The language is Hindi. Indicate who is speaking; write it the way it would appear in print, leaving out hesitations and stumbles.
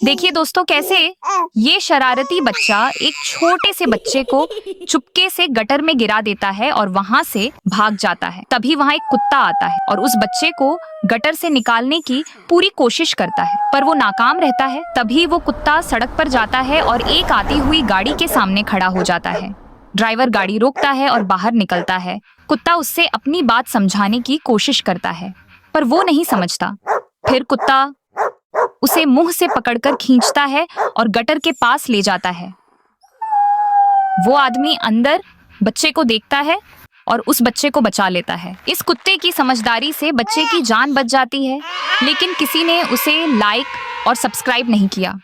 Speaker 1: देखिए दोस्तों, कैसे ये शरारती बच्चा एक छोटे से बच्चे को चुपके से गटर में गिरा देता है और वहां से भाग जाता है। तभी वहां एक कुत्ता आता है और उस बच्चे को गटर से निकालने की पूरी कोशिश करता है, पर वो नाकाम रहता है। तभी वो कुत्ता सड़क पर जाता है और एक आती हुई गाड़ी के सामने खड़ा हो जाता है। ड्राइवर गाड़ी रोकता है और बाहर निकलता है। कुत्ता उससे अपनी बात समझाने की कोशिश करता है, पर वो नहीं समझता। फिर कुत्ता उसे मुंह से पकड़कर खींचता है और गटर के पास ले जाता है। वो आदमी अंदर बच्चे को देखता है और उस बच्चे को बचा लेता है। इस कुत्ते की समझदारी से बच्चे की जान बच जाती है, लेकिन किसी ने उसे लाइक और सब्सक्राइब नहीं किया।